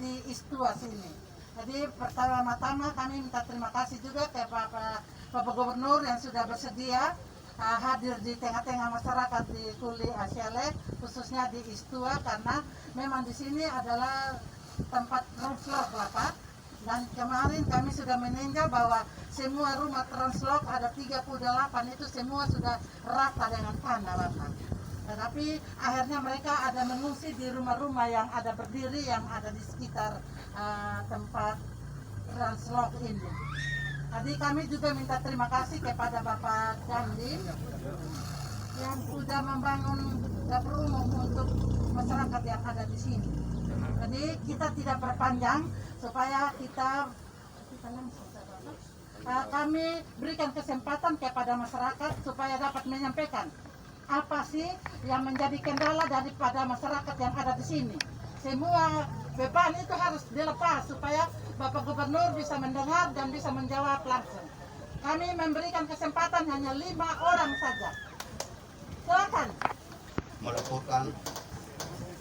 di Istua sini. Jadi pertama-tama kami minta terima kasih juga ke Bapak Gubernur yang sudah bersedia hadir di tengah-tengah masyarakat di Kuli Asyale, khususnya di Istua, karena memang di sini adalah tempat translok Bapak. Dan kemarin kami sudah meninjau bahwa semua rumah translok ada 38 itu semua sudah rata dengan tanah Bapak. Tetapi akhirnya mereka ada mengungsi di rumah-rumah yang ada berdiri yang ada di sekitar tempat translok ini. Jadi kami juga minta terima kasih kepada Bapak Dandim yang sudah membangun dapur umum untuk masyarakat yang ada di sini. Jadi kita tidak perpanjang supaya kita langsung. Kami berikan kesempatan kepada masyarakat supaya dapat menyampaikan apa sih yang menjadi kendala daripada masyarakat yang ada di sini. Semua beban itu harus dilepas supaya Bapak Gubernur bisa mendengar dan bisa menjawab langsung. Kami memberikan kesempatan hanya 5 orang saja. Silakan. Melaporkan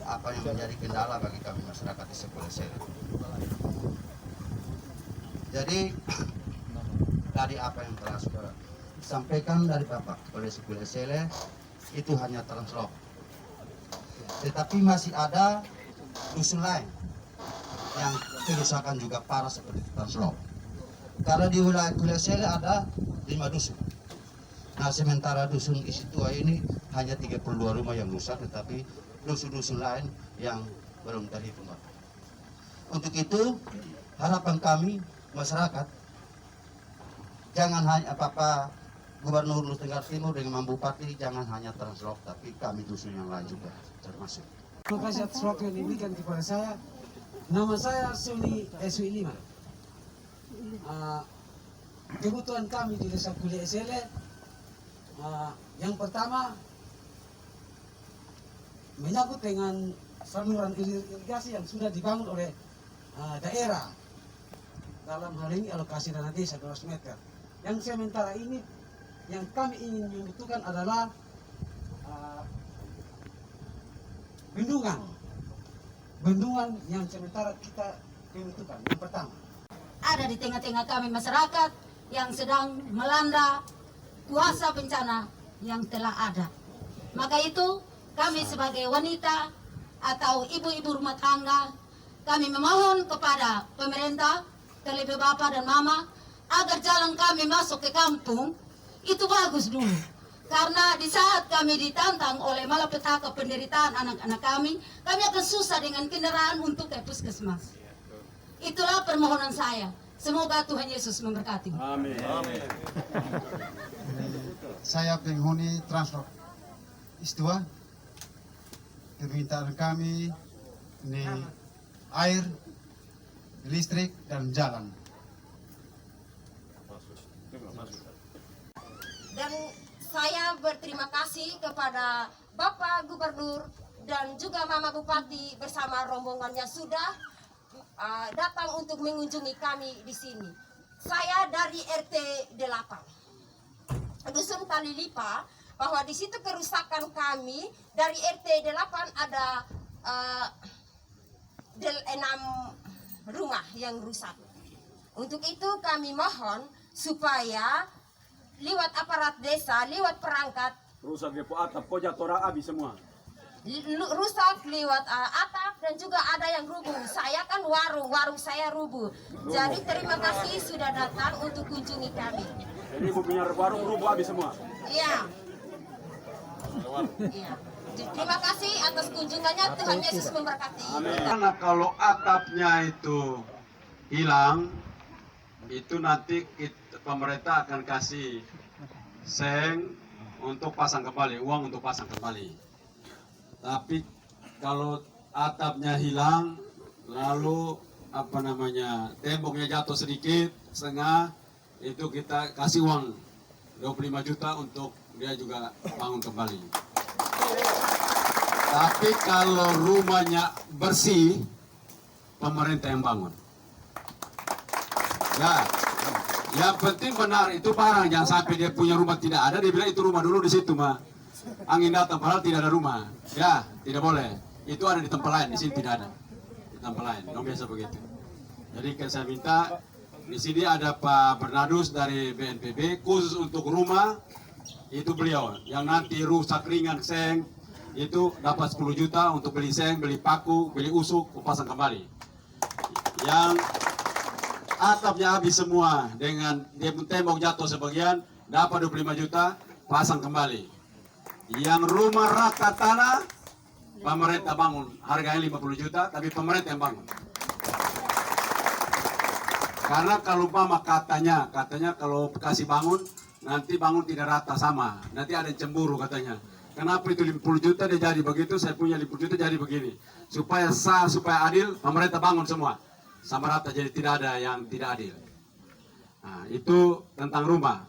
apa yang menjadi kendala bagi kami masyarakat di Sepule Sele. Jadi dari apa yang telah saudara sampaikan dari Bapak oleh Sepule Sele itu hanya translok. Tetapi masih ada dusun lain yang kerusakan juga parah seperti translok. Karena di wilayah Kuli Asyale ada 5 dusun. Nah sementara dusun Istua ini hanya 32 rumah yang rusak, tetapi dusun-dusun lain yang belum terhitung. Untuk itu harapan kami masyarakat, jangan hanya Bapak Gubernur Nusa Tenggara Timur dengan Bupati jangan hanya translok, tapi kami dusun yang lain juga termasuk. Terima kasih atas waktu yang diberikan kepada saya. Nama saya Suni SW 5. Kebutuhan kami di Desa Kuli Asyale, yang pertama menyangkut dengan saluran irigasi yang sudah dibangun oleh daerah. Dalam hal ini alokasi dana desa 200 meter. Yang sementara ini yang kami ingin membutuhkan adalah bendungan yang sementara kita butuhkan. Yang pertama, ada di tengah-tengah kami masyarakat yang sedang melanda kuasa bencana yang telah ada. Maka itu kami sebagai wanita atau ibu-ibu rumah tangga, kami memohon kepada pemerintah, terlebih bapak dan mama, agar jalan kami masuk ke kampung itu bagus dulu. Karena di saat kami ditantang oleh malapetaka penderitaan anak-anak kami akan susah dengan kendaraan untuk ke puskesmas. Itulah permohonan saya. Semoga Tuhan Yesus memberkati. Amin. Amin. Saya penghuni translok Istua. Permintaan kami ini air, listrik, dan jalan. Dan saya berterima kasih kepada Bapak Gubernur dan juga Mama Bupati bersama rombongannya sudah datang untuk mengunjungi kami di sini. Saya dari RT 8 Dusun Talilipa, bahwa di situ kerusakan kami dari RT 8 ada 6 rumah yang rusak. Untuk itu kami mohon supaya lewat aparat desa, lewat perangkat, Rusak depo atap, kok jatuh orang habis semua. rusak lewat atap dan juga ada yang rubuh. Saya kan warung saya rubuh. Jadi terima kasih sudah datang untuk kunjungi kami. Jadi ibu punya warung rubuh habis semua. Iya. Iya. Terima kasih atas kunjungannya. Tuhan Yesus memberkati. Karena kalau atapnya itu hilang, itu nanti pemerintah akan kasih seng untuk pasang kembali, uang untuk pasang kembali. Tapi kalau atapnya hilang, lalu temboknya jatuh sedikit, setengah, itu kita kasih uang 25 juta untuk dia juga bangun kembali. Tapi kalau rumahnya bersih, pemerintah yang bangun. Ya, yang penting benar itu barang, jangan sampai dia punya rumah tidak ada, dia bilang itu rumah dulu di situ mah. Angin datang padahal tidak ada rumah. Ya, tidak boleh. Itu ada di tempat lain, di sini tidak ada. tempat lain. Yang biasa begitu. Jadi saya minta di sini ada Pak Bernardus dari BNPB khusus untuk rumah, itu beliau yang nanti rusak ringan seng itu dapat 10 juta untuk beli seng, beli paku, beli usuk, pasang kembali. Yang atapnya habis semua dengan dia pun tembok jatuh sebagian dapat 25 juta, pasang kembali. Yang rumah rata tanah pemerintah bangun, harganya 50 juta tapi pemerintah yang bangun. Karena kalau umpama katanya kalau kasih bangun, nanti bangun tidak rata sama. Nanti ada yang cemburu katanya. Kenapa itu 50 juta dia jadi begitu, saya punya 50 juta jadi begini. Supaya sah, supaya adil, pemerintah bangun semua. Sama rata, jadi tidak ada yang tidak adil. Nah, itu tentang rumah.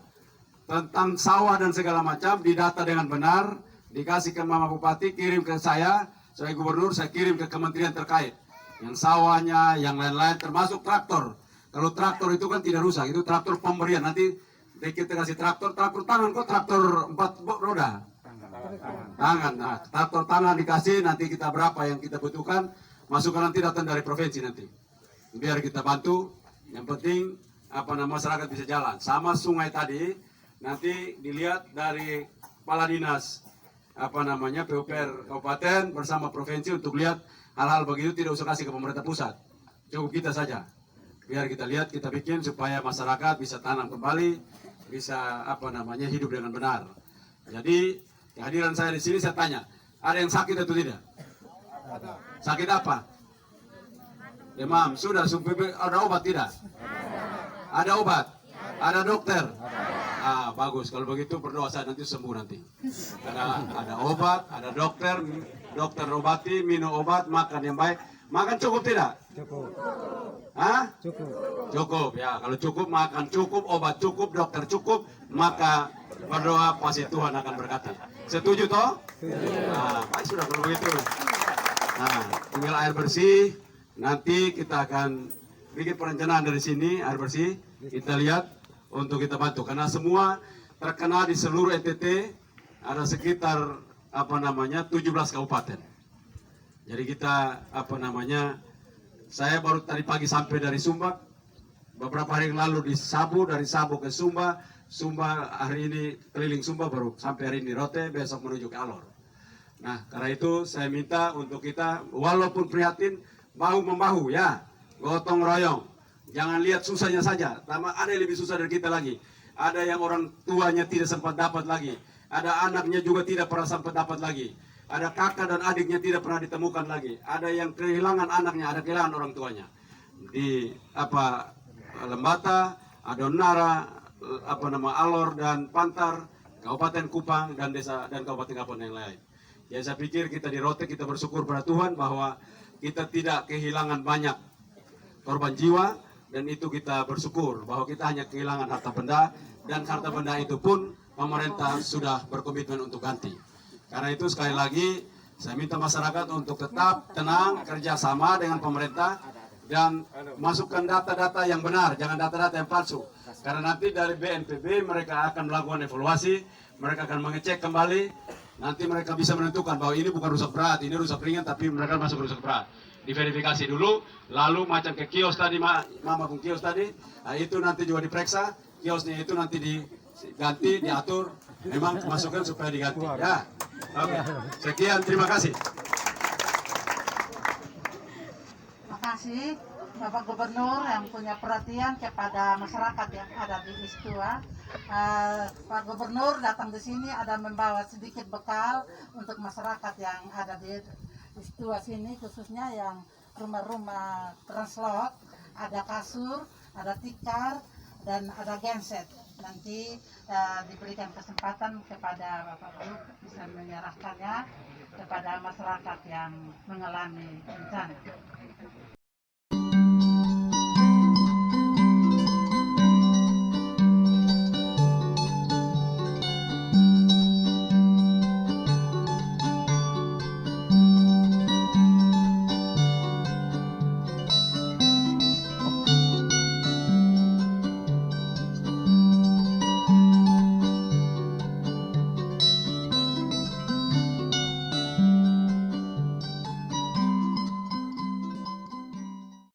Tentang sawah dan segala macam, didata dengan benar, dikasih ke Mama Bupati, kirim ke saya, sebagai gubernur, saya kirim ke kementerian terkait. Yang sawahnya, yang lain-lain, termasuk traktor. Kalau traktor itu kan tidak rusak, itu traktor pemberian. Nanti kita kasih traktor tangan kok traktor 4 roda. Tangan, nah, traktor tangan dikasih, nanti kita berapa yang kita butuhkan, masukkan nanti datang dari provinsi nanti. Biar kita bantu, yang penting masyarakat bisa jalan. Sama sungai tadi, nanti dilihat dari Kepala Dinas, PUPR Kabupaten bersama provinsi untuk lihat hal-hal begitu tidak usah kasih ke pemerintah pusat. Cukup kita saja. Biar kita lihat, kita bikin supaya masyarakat bisa tanam kembali, bisa hidup dengan benar. Jadi kehadiran saya di sini saya tanya, ada yang sakit atau tidak? Sakit apa? Demam, sudah ada obat tidak? Ada obat? Ada dokter? Ah, bagus, kalau begitu berdoa saya nanti sembuh nanti. Ada obat, ada dokter obati, minum obat, makan yang baik. Makan cukup tidak? Cukup. Hah? Cukup ya. Kalau cukup makan cukup, obat cukup, dokter cukup, maka berdoa pasti Tuhan akan berkati. Setuju toh? Nah, baik sudah kalau begitu. Nah, tinggal air bersih. Nanti kita akan bikin perencanaan dari sini air bersih. Kita lihat untuk kita bantu karena semua terkena di seluruh NTT ada sekitar 17 kabupaten. Jadi kita saya baru tadi pagi sampai dari Sumba, beberapa hari yang lalu di Sabu, dari Sabu ke Sumba hari ini keliling Sumba, baru sampai hari ini Rote, besok menuju ke Alor. Nah, karena itu saya minta untuk kita walaupun prihatin, bahu membahu ya, gotong royong, jangan lihat susahnya saja, ada yang lebih susah dari kita lagi, ada yang orang tuanya tidak sempat dapat lagi, ada anaknya juga tidak pernah sempat dapat lagi. Ada kakak dan adiknya tidak pernah ditemukan lagi. Ada yang kehilangan anaknya, ada kehilangan orang tuanya. Di Lembata, Adonara, Alor dan Pantar, Kabupaten Kupang dan desa dan kabupaten-kabupaten yang lain. Ya saya pikir kita di Rote kita bersyukur pada Tuhan bahwa kita tidak kehilangan banyak korban jiwa dan itu kita bersyukur bahwa kita hanya kehilangan harta benda dan harta benda itu pun pemerintah sudah berkomitmen untuk ganti. Karena itu sekali lagi saya minta masyarakat untuk tetap tenang, kerjasama dengan pemerintah dan masukkan data-data yang benar, jangan data-data yang palsu. Karena nanti dari BNPB mereka akan melakukan evaluasi, mereka akan mengecek kembali, nanti mereka bisa menentukan bahwa ini bukan rusak berat, ini rusak ringan, tapi mereka masuk rusak berat. Diverifikasi dulu, lalu macam ke kios tadi, Mama kios tadi, nah itu nanti juga diperiksa, kiosnya itu nanti diganti, diatur, memang masukkan supaya diganti. Ya. Oke, sekian, terima kasih. Terima kasih Bapak Gubernur yang punya perhatian kepada masyarakat yang ada di Istua. Pak Gubernur datang di sini ada membawa sedikit bekal untuk masyarakat yang ada di Istua sini, khususnya yang rumah-rumah translok, ada kasur, ada tikar, dan ada genset. Nanti diberikan kesempatan kepada Bapak Gubernur bisa menyerahkannya kepada masyarakat yang mengalami bencana.